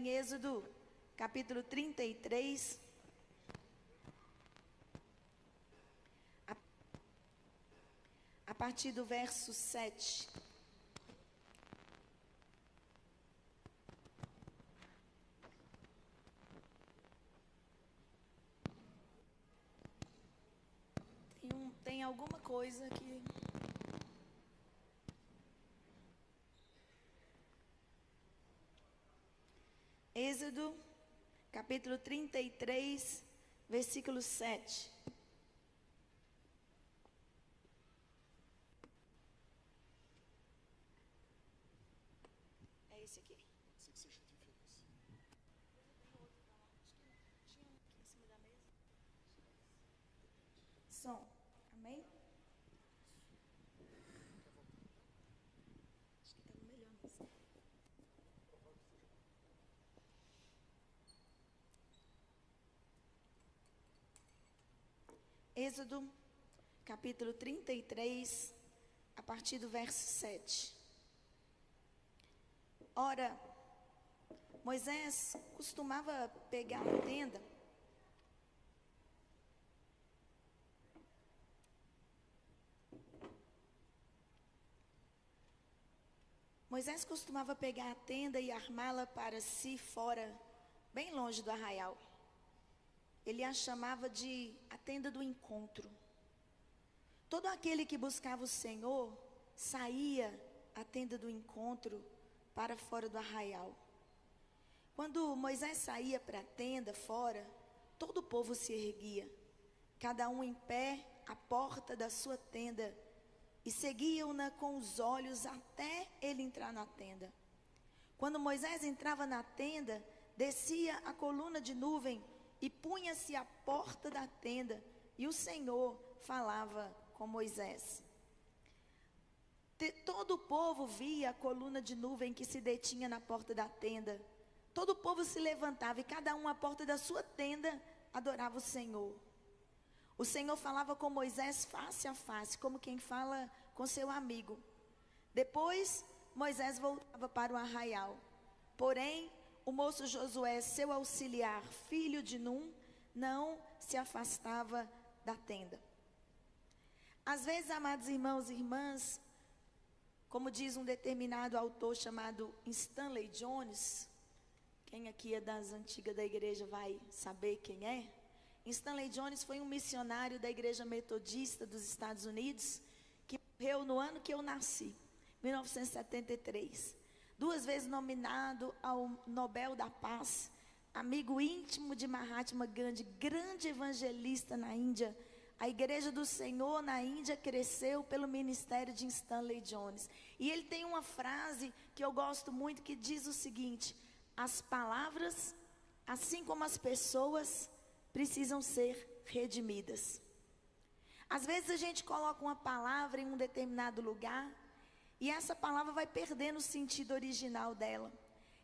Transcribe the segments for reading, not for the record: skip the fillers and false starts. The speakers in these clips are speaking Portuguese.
em Êxodo, capítulo 33. A partir do verso 7. Tem alguma coisa que... Êxodo, capítulo 33, versículo 7. É esse aqui? Som, amém? Acho que é melhor mesmo. Êxodo, capítulo 33, a partir do verso 7. Ora, Moisés costumava pegar a tenda e armá-la para si fora, bem longe do arraial. Ele a chamava de a tenda do encontro. Todo aquele que buscava o Senhor saía à tenda do encontro para fora do arraial. Quando Moisés saía para a tenda fora, todo o povo se erguia, cada um em pé à porta da sua tenda, e seguiam-na com os olhos até ele entrar na tenda. Quando Moisés entrava na tenda, descia a coluna de nuvem e punha-se à porta da tenda, e o Senhor falava com Moisés. Todo o povo via a coluna de nuvem que se detinha na porta da tenda. Todo o povo se levantava e cada um à porta da sua tenda adorava o Senhor. O Senhor falava com Moisés face a face, como quem fala com seu amigo. Depois, Moisés voltava para o arraial. Porém, o moço Josué, seu auxiliar, filho de Num, não se afastava da tenda. Às vezes, amados irmãos e irmãs, como diz um determinado autor chamado Stanley Jones, quem aqui é das antigas da igreja vai saber quem é. Stanley Jones foi um missionário da igreja metodista dos Estados Unidos, que morreu no ano que eu nasci, 1973. 2 vezes nominado ao Nobel da Paz, amigo íntimo de Mahatma Gandhi, grande evangelista na Índia. A Igreja do Senhor na Índia cresceu pelo ministério de Stanley Jones. E ele tem uma frase que eu gosto muito, que diz o seguinte: as palavras, assim como as pessoas, precisam ser redimidas. Às vezes a gente coloca uma palavra em um determinado lugar e essa palavra vai perdendo o sentido original dela.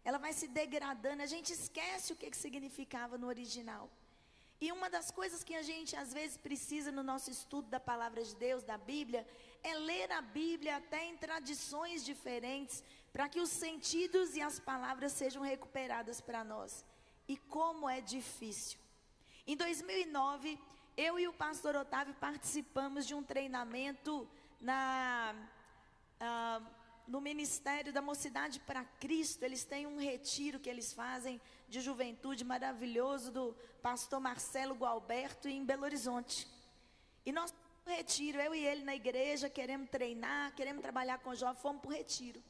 Ela vai se degradando, a gente esquece o que significava no original. E uma das coisas que a gente às vezes precisa no nosso estudo da palavra de Deus, da Bíblia, é ler a Bíblia até em tradições diferentes, para que os sentidos e as palavras sejam recuperadas para nós. E como é difícil. Em 2009, eu e o pastor Otávio participamos de um treinamento no Ministério da Mocidade para Cristo. Eles têm um retiro que eles fazem de juventude maravilhoso do pastor Marcelo Gualberto em Belo Horizonte. E nós fomos para o retiro, eu e ele na igreja, queremos treinar, queremos trabalhar com jovens, fomos para o retiro.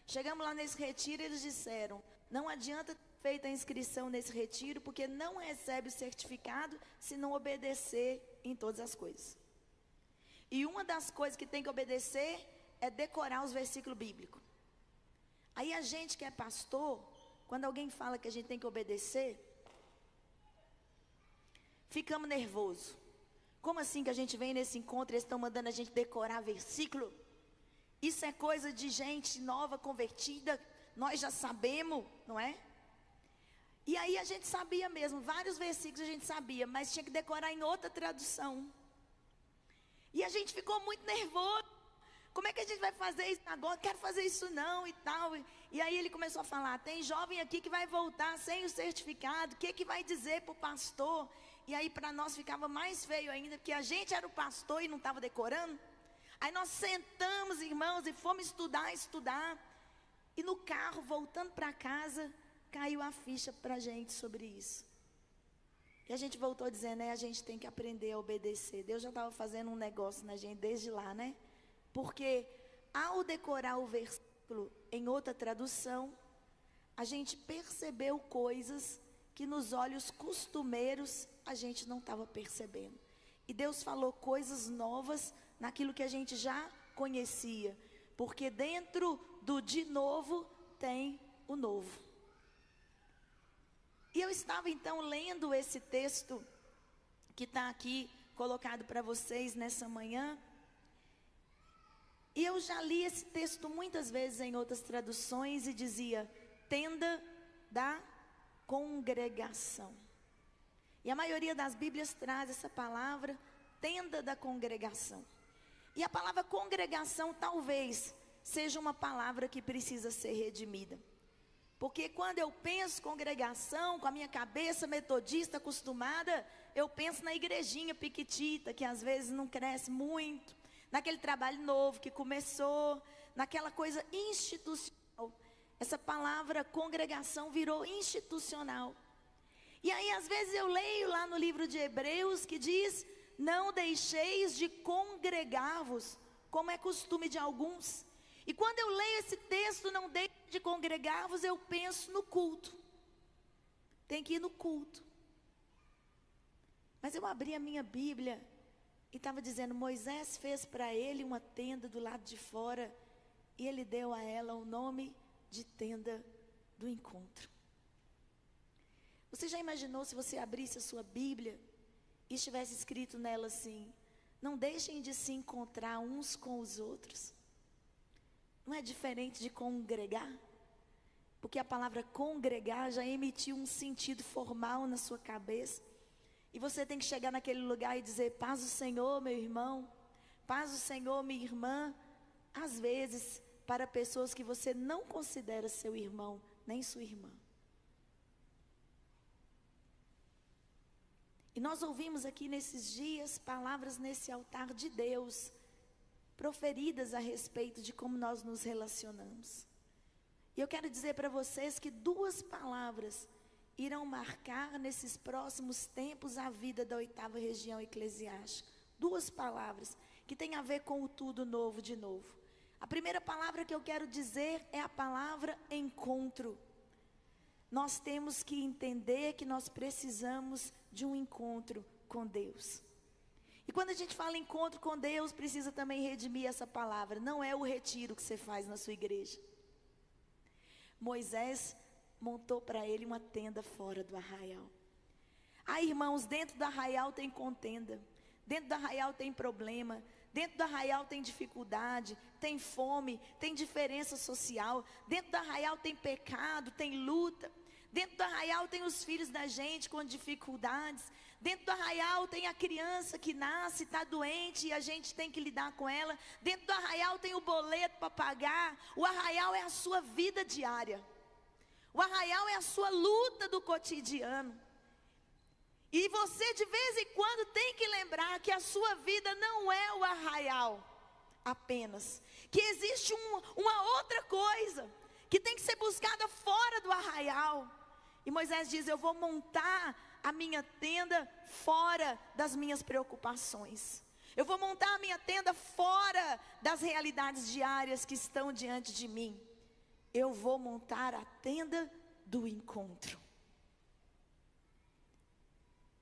Chegamos lá nesse retiro e eles disseram: não adianta ter feito a inscrição nesse retiro, porque não recebe o certificado se não obedecer em todas as coisas. E uma das coisas que tem que obedecer é decorar os versículos bíblicos. Aí a gente que é pastor, quando alguém fala que a gente tem que obedecer, ficamos nervosos. Como assim que a gente vem nesse encontro e eles estão mandando a gente decorar versículo? Isso é coisa de gente nova, convertida, nós já sabemos, não é? E aí a gente sabia mesmo, vários versículos a gente sabia, mas tinha que decorar em outra tradução. E a gente ficou muito nervoso, Como é que a gente vai fazer isso agora? Não quero fazer isso não e tal. E aí ele começou a falar, tem jovem aqui que vai voltar sem o certificado, o que vai dizer para o pastor? E aí para nós ficava mais feio ainda, porque a gente era o pastor e não estava decorando. Aí nós sentamos, irmãos, e fomos estudar. E no carro, voltando para casa, caiu a ficha para a gente sobre isso. E a gente voltou dizendo, a gente tem que aprender a obedecer. Deus já estava fazendo um negócio na gente desde lá, né? Porque ao decorar o versículo em outra tradução, a gente percebeu coisas que nos olhos costumeiros a gente não estava percebendo. E Deus falou coisas novas naquilo que a gente já conhecia. Porque dentro do de novo tem o novo. E eu estava então lendo esse texto que está aqui colocado para vocês nessa manhã. E eu já li esse texto muitas vezes em outras traduções e dizia, tenda da congregação. E a maioria das Bíblias traz essa palavra, tenda da congregação. E a palavra congregação talvez seja uma palavra que precisa ser redimida. Porque quando eu penso congregação, com a minha cabeça metodista acostumada, eu penso na igrejinha piquitita, que às vezes não cresce muito, naquele trabalho novo que começou, naquela coisa institucional. Essa palavra congregação virou institucional. E aí às vezes eu leio lá no livro de Hebreus que diz, não deixeis de congregar-vos, como é costume de alguns. E quando eu leio esse texto, não deixe de congregar-vos, eu penso no culto. Tem que ir no culto. Mas eu abri a minha Bíblia e estava dizendo, Moisés fez para ele uma tenda do lado de fora e ele deu a ela o nome de tenda do encontro. Você já imaginou se você abrisse a sua Bíblia e estivesse escrito nela assim, não deixem de se encontrar uns com os outros? Não é diferente de congregar? Porque a palavra congregar já emitiu um sentido formal na sua cabeça. E você tem que chegar naquele lugar e dizer, paz do Senhor, meu irmão. Paz do Senhor, minha irmã. Às vezes, para pessoas que você não considera seu irmão, nem sua irmã. E nós ouvimos aqui nesses dias, palavras nesse altar de Deus, proferidas a respeito de como nós nos relacionamos. E eu quero dizer para vocês que duas palavras irão marcar nesses próximos tempos a vida da 8ª região eclesiástica. Duas palavras que têm a ver com o tudo novo de novo. A primeira palavra que eu quero dizer é a palavra encontro. Nós temos que entender que nós precisamos de um encontro com Deus. E quando a gente fala encontro com Deus, precisa também redimir essa palavra. Não é o retiro que você faz na sua igreja. Moisés montou para ele uma tenda fora do arraial. Ah, irmãos, dentro do arraial tem contenda. Dentro do arraial tem problema. Dentro do arraial tem dificuldade, tem fome, tem diferença social. Dentro do arraial tem pecado, tem luta. Dentro do arraial tem os filhos da gente com dificuldades. Dentro do arraial tem a criança que nasce, está doente e a gente tem que lidar com ela. Dentro do arraial tem o boleto para pagar. O arraial é a sua vida diária. O arraial é a sua luta do cotidiano. E você de vez em quando tem que lembrar que a sua vida não é o arraial apenas. Que existe uma outra coisa que tem que ser buscada fora do arraial. E Moisés diz, eu vou montar a minha tenda fora das minhas preocupações. Eu vou montar a minha tenda fora das realidades diárias que estão diante de mim. Eu vou montar a tenda do encontro.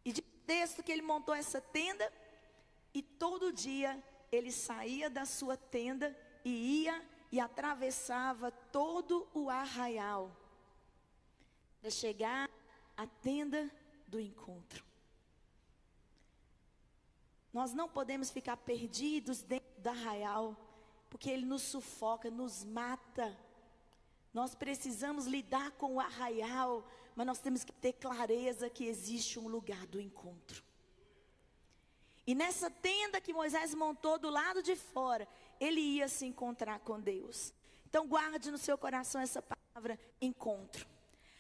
E diz o texto que ele montou essa tenda e todo dia ele saía da sua tenda e ia e atravessava todo o arraial para chegar à tenda do encontro. Nós não podemos ficar perdidos dentro do arraial, porque ele nos sufoca, nos mata. Nós precisamos lidar com o arraial, mas nós temos que ter clareza que existe um lugar do encontro. E nessa tenda que Moisés montou do lado de fora, ele ia se encontrar com Deus. Então guarde no seu coração essa palavra, encontro.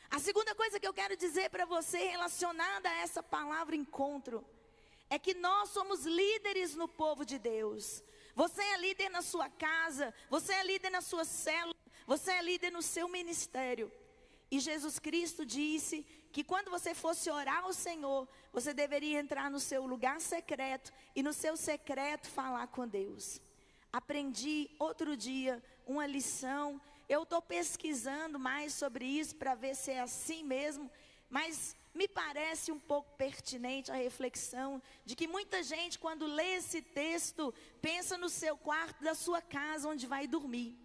A segunda coisa que eu quero dizer para você relacionada a essa palavra encontro, é que nós somos líderes no povo de Deus. Você é líder na sua casa, você é líder na sua célula, você é líder no seu ministério. E Jesus Cristo disse que quando você fosse orar ao Senhor, você deveria entrar no seu lugar secreto e no seu secreto falar com Deus. Aprendi outro dia uma lição. Eu estou pesquisando mais sobre isso para ver se é assim mesmo, mas me parece um pouco pertinente a reflexão de que muita gente, quando lê esse texto, pensa no seu quarto da sua casa onde vai dormir.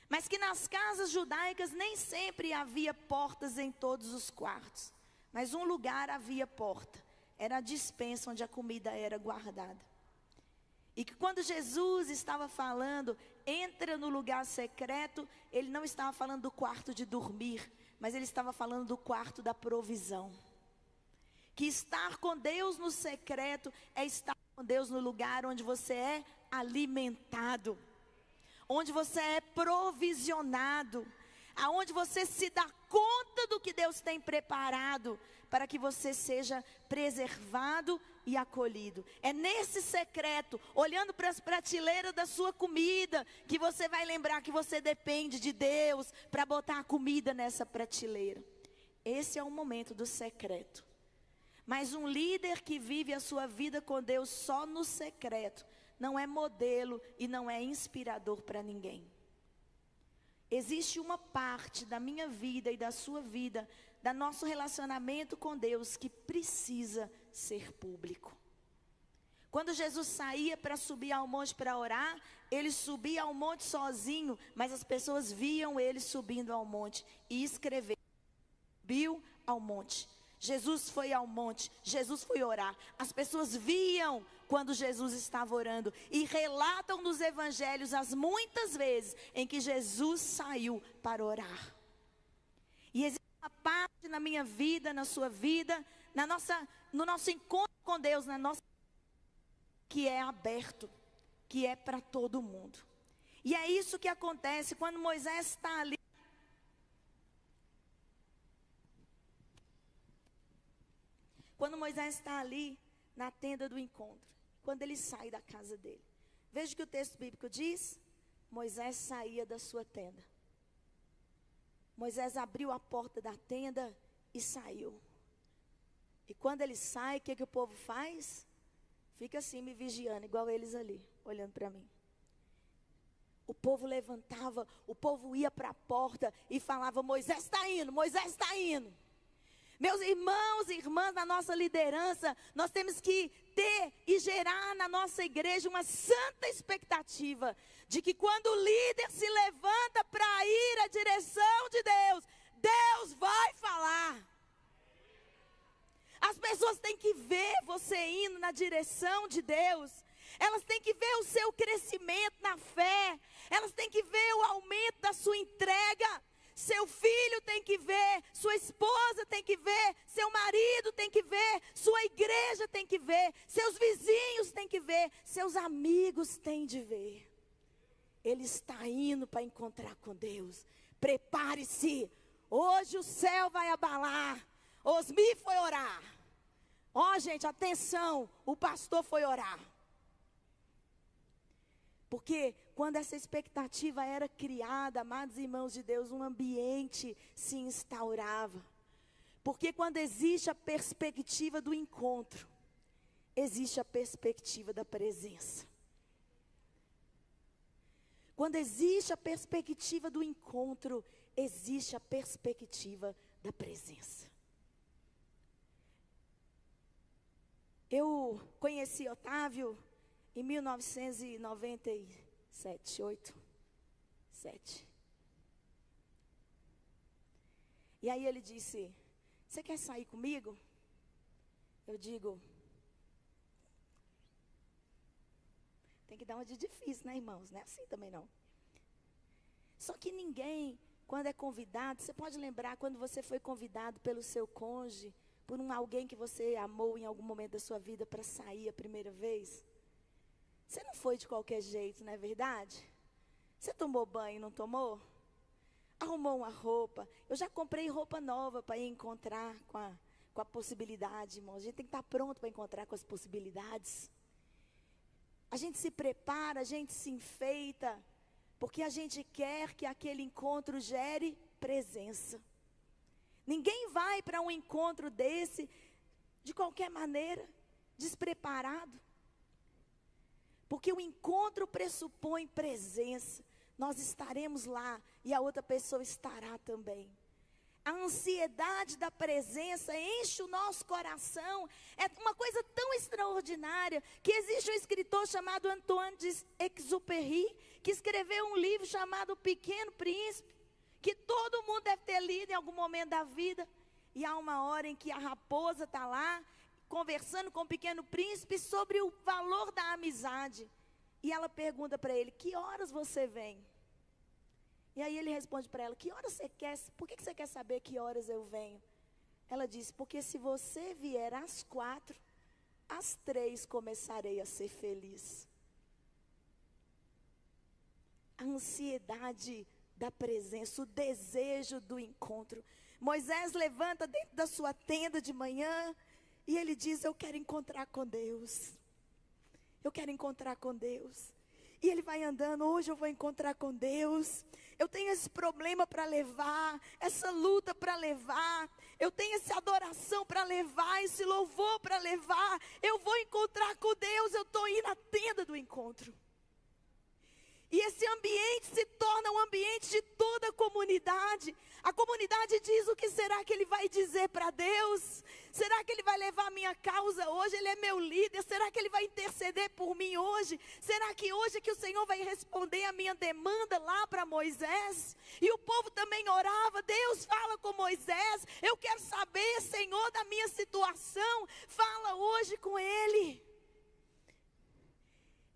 Mas que nas casas judaicas nem sempre havia portas em todos os quartos, mas um lugar havia porta, era a despensa onde a comida era guardada. E que quando Jesus estava falando, entra no lugar secreto, ele não estava falando do quarto de dormir, mas ele estava falando do quarto da provisão. Que estar com Deus no secreto é estar com Deus no lugar onde você é alimentado, onde você é provisionado, aonde você se dá conta do que Deus tem preparado para que você seja preservado e acolhido. É nesse secreto, olhando para as prateleiras da sua comida, que você vai lembrar que você depende de Deus para botar a comida nessa prateleira. Esse é o momento do secreto. Mas um líder que vive a sua vida com Deus só no secreto, não é modelo e não é inspirador para ninguém. Existe uma parte da minha vida e da sua vida, do nosso relacionamento com Deus, que precisa ser público. Quando Jesus saía para subir ao monte para orar, ele subia ao monte sozinho, mas as pessoas viam ele subindo ao monte e escreveram: subiu ao monte. Jesus foi ao monte, Jesus foi orar. As pessoas viam quando Jesus estava orando e relatam nos evangelhos as muitas vezes em que Jesus saiu para orar. E existe uma parte na minha vida, na sua vida, no nosso encontro com Deus, que é aberto, que é para todo mundo. E é isso que acontece quando Moisés está ali. Quando Moisés está ali na tenda do encontro, quando ele sai da casa dele. Veja o que o texto bíblico diz: Moisés saía da sua tenda. Moisés abriu a porta da tenda e saiu. E quando ele sai, o que o povo faz? Fica assim me vigiando, igual eles ali, olhando para mim. O povo levantava, o povo ia para a porta e falava: Moisés está indo, Moisés está indo. Meus irmãos e irmãs, na nossa liderança, nós temos que ter e gerar na nossa igreja uma santa expectativa de que quando o líder se levanta para ir à direção de Deus, Deus vai falar. As pessoas têm que ver você indo na direção de Deus. Elas têm que ver o seu crescimento na fé. Elas têm que ver o aumento da sua entrega. Seu filho tem que ver, sua esposa tem que ver, seu marido tem que ver, sua igreja tem que ver, seus vizinhos têm que ver, seus amigos têm de ver. Ele está indo para encontrar com Deus. Prepare-se, hoje o céu vai abalar. Osmi foi orar. Gente, atenção, o pastor foi orar. Porque quando essa expectativa era criada, amados irmãos de Deus, um ambiente se instaurava. Porque quando existe a perspectiva do encontro, existe a perspectiva da presença. Quando existe a perspectiva do encontro, existe a perspectiva da presença. Eu conheci Otávio em 1997, 7. E aí ele disse: você quer sair comigo? Eu digo: tem que dar uma de difícil, né, irmãos? Não é assim também não. Só que ninguém, quando é convidado, você pode lembrar quando você foi convidado pelo seu cônjuge, por alguém que você amou em algum momento da sua vida para sair a primeira vez? Você não foi de qualquer jeito, não é verdade? Você tomou banho, não tomou? Arrumou uma roupa. Eu já comprei roupa nova para ir encontrar com a possibilidade, irmão. A gente tem que estar pronto para encontrar com as possibilidades. A gente se prepara, a gente se enfeita, porque a gente quer que aquele encontro gere presença. Ninguém vai para um encontro desse de qualquer maneira, despreparado. Porque o encontro pressupõe presença. Nós estaremos lá e a outra pessoa estará também. A ansiedade da presença enche o nosso coração. É uma coisa tão extraordinária que existe um escritor chamado Antoine de Exupéry, que escreveu um livro chamado O Pequeno Príncipe, que todo mundo deve ter lido em algum momento da vida. E há uma hora em que a raposa está lá, conversando com o pequeno príncipe sobre o valor da amizade. E ela pergunta para ele, que horas você vem? E aí ele responde para ela, que horas você quer? Por que você quer saber que horas eu venho? Ela disse, porque se você vier às 4, às 3 começarei a ser feliz. A ansiedade da presença, o desejo do encontro. Moisés levanta dentro da sua tenda de manhã e ele diz, eu quero encontrar com Deus. Eu quero encontrar com Deus. E ele vai andando, hoje eu vou encontrar com Deus. Eu tenho esse problema para levar, essa luta para levar. Eu tenho essa adoração para levar, esse louvor para levar. Eu vou encontrar com Deus, eu estou indo à tenda do encontro. E esse ambiente se torna um ambiente de toda a comunidade. A comunidade diz, o que será que ele vai dizer para Deus? Será que ele vai levar a minha causa hoje? Ele é meu líder. Será que ele vai interceder por mim hoje? Será que hoje que o Senhor vai responder a minha demanda lá para Moisés? E o povo também orava, Deus fala com Moisés. Eu quero saber, Senhor, da minha situação. Fala hoje com ele.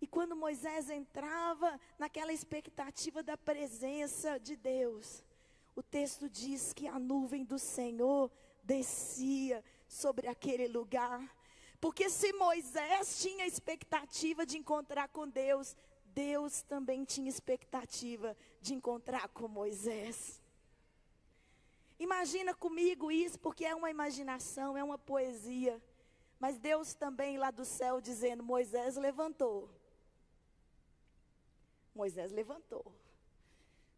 E quando Moisés entrava naquela expectativa da presença de Deus, o texto diz que a nuvem do Senhor descia sobre aquele lugar. Porque se Moisés tinha expectativa de encontrar com Deus, Deus também tinha expectativa de encontrar com Moisés. Imagina comigo isso, porque é uma imaginação, é uma poesia. Mas Deus também lá do céu dizendo, Moisés levantou. Moisés levantou,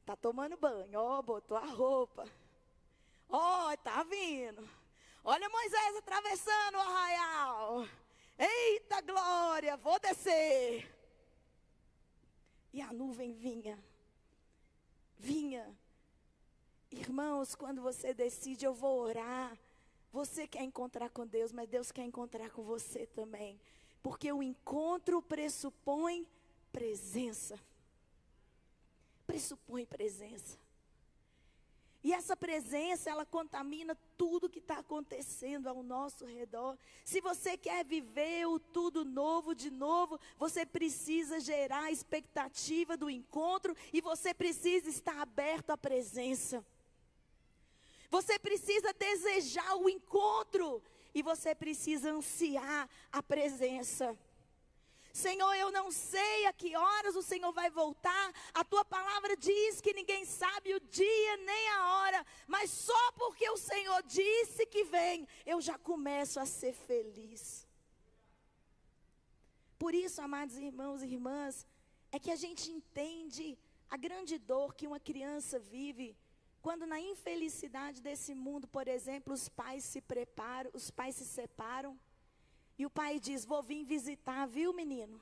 está tomando banho, botou a roupa, está vindo, olha Moisés atravessando o arraial, eita glória, vou descer. E a nuvem vinha, irmãos, quando você decide, eu vou orar, você quer encontrar com Deus, mas Deus quer encontrar com você também, porque o encontro pressupõe presença. Pressupõe presença. E essa presença, ela contamina tudo que está acontecendo ao nosso redor. Se você quer viver o tudo novo de novo, você precisa gerar a expectativa do encontro e você precisa estar aberto à presença. Você precisa desejar o encontro e você precisa ansiar a presença. Senhor, eu não sei a que horas o Senhor vai voltar. A tua palavra diz que ninguém sabe o dia nem a hora. Mas só porque o Senhor disse que vem, eu já começo a ser feliz. Por isso, amados irmãos e irmãs, é que a gente entende a grande dor que uma criança vive. Quando na infelicidade desse mundo, por exemplo, os pais se separam. E o pai diz, vou vir visitar, viu menino?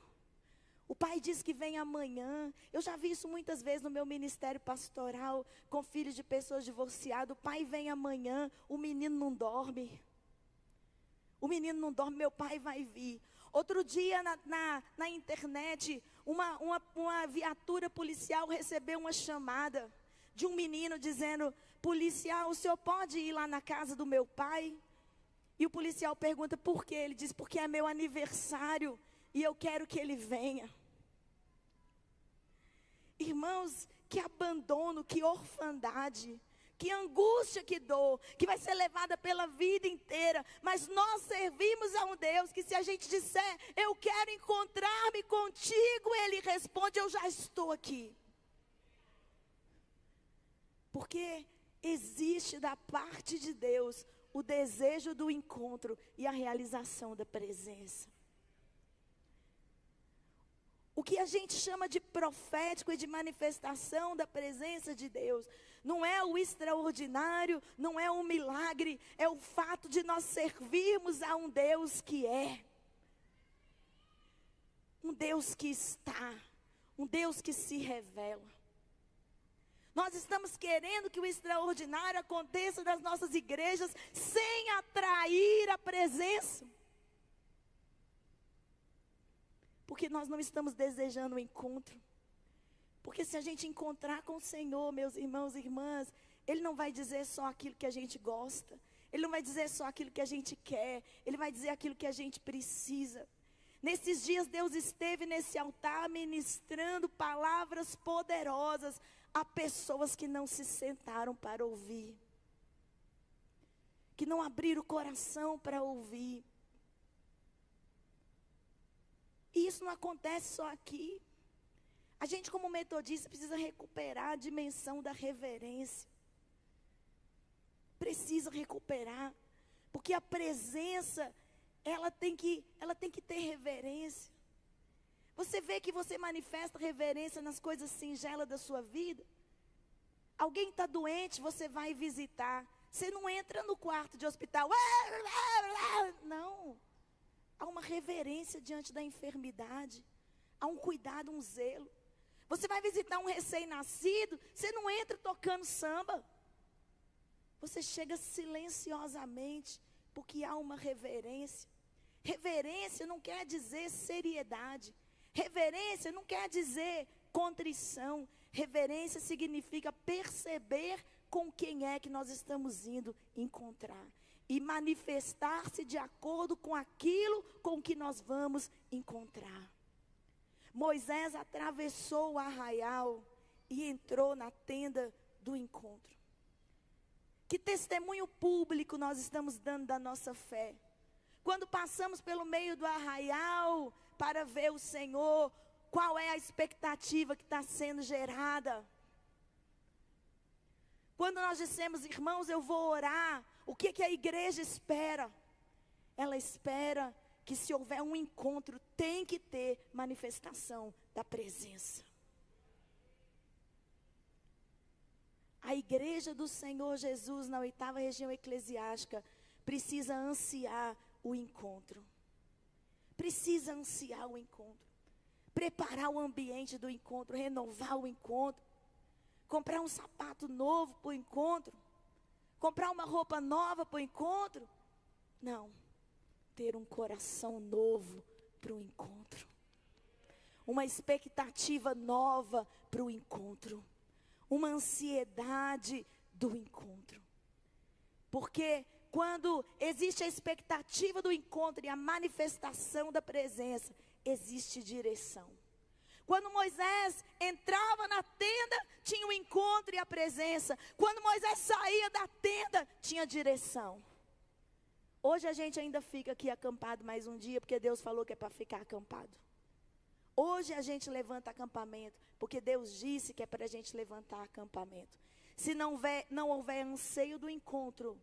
O pai diz que vem amanhã. Eu já vi isso muitas vezes no meu ministério pastoral, com filhos de pessoas divorciadas. O pai vem amanhã, o menino não dorme. O menino não dorme, meu pai vai vir. Outro dia na internet, uma viatura policial recebeu uma chamada de um menino dizendo, policial, o senhor pode ir lá na casa do meu pai? E o policial pergunta por quê? Ele diz, porque é meu aniversário e eu quero que ele venha. Irmãos, que abandono, que orfandade, que angústia, que dor, que vai ser levada pela vida inteira. Mas nós servimos a um Deus que, se a gente disser, eu quero encontrar-me contigo, Ele responde, eu já estou aqui. Porque existe da parte de Deus o desejo do encontro e a realização da presença. O que a gente chama de profético e de manifestação da presença de Deus, não é o extraordinário, não é um milagre, é o fato de nós servirmos a um Deus que é. Um Deus que está, um Deus que se revela. Nós estamos querendo que o extraordinário aconteça nas nossas igrejas sem atrair a presença. Porque nós não estamos desejando o encontro. Porque se a gente encontrar com o Senhor, meus irmãos e irmãs, Ele não vai dizer só aquilo que a gente gosta. Ele não vai dizer só aquilo que a gente quer. Ele vai dizer aquilo que a gente precisa. Nesses dias Deus esteve nesse altar ministrando palavras poderosas a pessoas que não se sentaram para ouvir. Que não abriram o coração para ouvir. E isso não acontece só aqui. A gente, como metodista, precisa recuperar a dimensão da reverência. Precisa recuperar. Porque a presença, ela tem que ter reverência. Você vê que você manifesta reverência nas coisas singelas da sua vida. Alguém está doente, você vai visitar. Você não entra no quarto de hospital. Não. Há uma reverência diante da enfermidade. Há um cuidado, um zelo. Você vai visitar um recém-nascido, você não entra tocando samba. Você chega silenciosamente, porque há uma reverência. Reverência não quer dizer seriedade. Reverência não quer dizer contrição. Reverência significa perceber com quem é que nós estamos indo encontrar. E manifestar-se de acordo com aquilo com que nós vamos encontrar. Moisés atravessou o arraial e entrou na tenda do encontro. Que testemunho público nós estamos dando da nossa fé? Quando passamos pelo meio do arraial para ver o Senhor, qual é a expectativa que está sendo gerada? Quando nós dissemos, irmãos, eu vou orar, o que a igreja espera? Ela espera que, se houver um encontro, tem que ter manifestação da presença. A igreja do Senhor Jesus, na 8ª região eclesiástica, precisa ansiar o encontro. Precisa ansiar o encontro. Preparar o ambiente do encontro, renovar o encontro. Comprar um sapato novo para o encontro. Comprar uma roupa nova para o encontro. Não. Ter um coração novo para o encontro. Uma expectativa nova para o encontro. Uma ansiedade do encontro. Porque quando existe a expectativa do encontro e a manifestação da presença, existe direção. Quando Moisés entrava na tenda, tinha o encontro e a presença. Quando Moisés saía da tenda, tinha direção. Hoje a gente ainda fica aqui acampado mais um dia, porque Deus falou que é para ficar acampado. Hoje a gente levanta acampamento, porque Deus disse que é para a gente levantar acampamento. Se não houver anseio do encontro,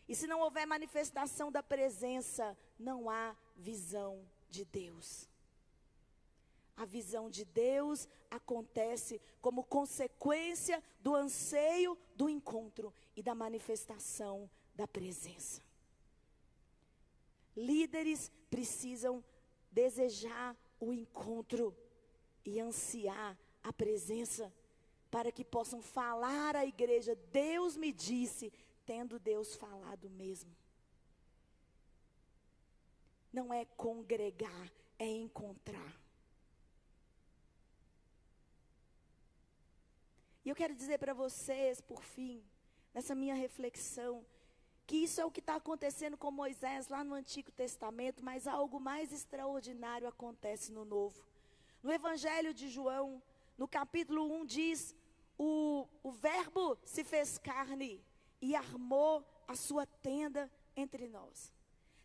e se não houver manifestação da presença, não há visão de Deus. A visão de Deus acontece como consequência do anseio do encontro e da manifestação da presença. Líderes precisam desejar o encontro e ansiar a presença, para que possam falar à igreja, Deus me disse, tendo Deus falado mesmo. Não é congregar, é encontrar. E eu quero dizer para vocês, por fim, nessa minha reflexão, que isso é o que está acontecendo com Moisés lá no Antigo Testamento, mas algo mais extraordinário acontece no Novo. No Evangelho de João, no capítulo 1 diz, o Verbo se fez carne e armou a sua tenda entre nós.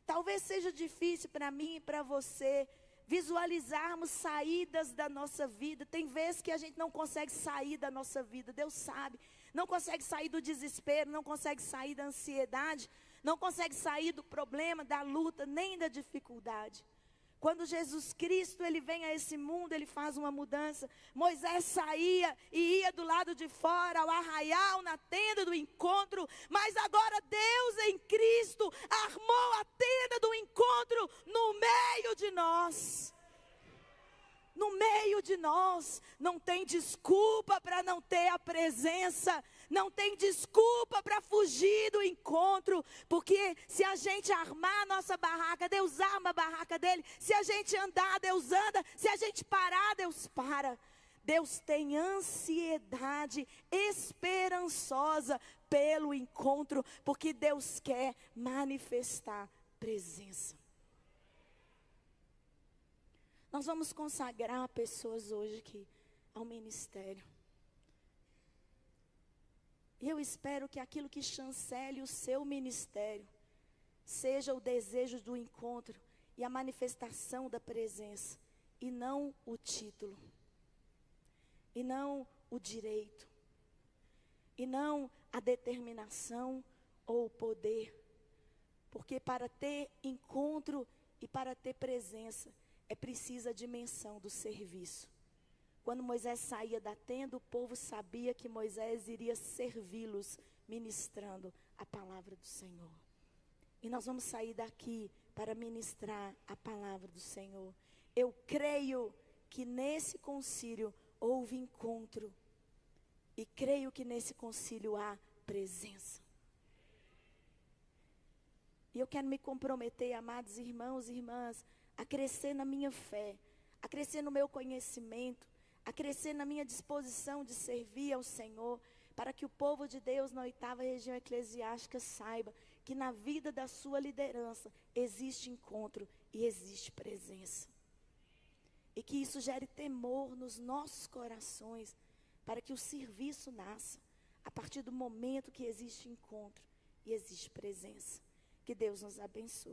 Talvez seja difícil para mim e para você visualizarmos saídas da nossa vida. Tem vezes que a gente não consegue sair da nossa vida, Deus sabe. Não consegue sair do desespero, não consegue sair da ansiedade, não consegue sair do problema, da luta, nem da dificuldade. Quando Jesus Cristo, ele vem a esse mundo, ele faz uma mudança. Moisés saía e ia do lado de fora, ao arraial, na tenda do encontro. Mas agora Deus em Cristo armou a tenda do encontro no meio de nós. No meio de nós, não tem desculpa para não ter a presença, não tem desculpa para fugir do encontro, porque se a gente armar a nossa barraca, Deus arma a barraca dele, se a gente andar, Deus anda, se a gente parar, Deus para. Deus tem ansiedade esperançosa pelo encontro, porque Deus quer manifestar presença. Nós vamos consagrar pessoas hoje aqui ao ministério. E eu espero que aquilo que chancele o seu ministério seja o desejo do encontro e a manifestação da presença, e não o título, e não o direito, e não a determinação ou o poder. Porque para ter encontro e para ter presença, é preciso a dimensão do serviço. Quando Moisés saía da tenda, o povo sabia que Moisés iria servi-los, ministrando a palavra do Senhor. E nós vamos sair daqui para ministrar a palavra do Senhor. Eu creio que nesse concílio houve encontro. E creio que nesse concílio há presença. E eu quero me comprometer, amados irmãos e irmãs, a crescer na minha fé, a crescer no meu conhecimento, a crescer na minha disposição de servir ao Senhor, para que o povo de Deus na 8ª região eclesiástica saiba que na vida da sua liderança existe encontro e existe presença. E que isso gere temor nos nossos corações, para que o serviço nasça a partir do momento que existe encontro e existe presença. Que Deus nos abençoe.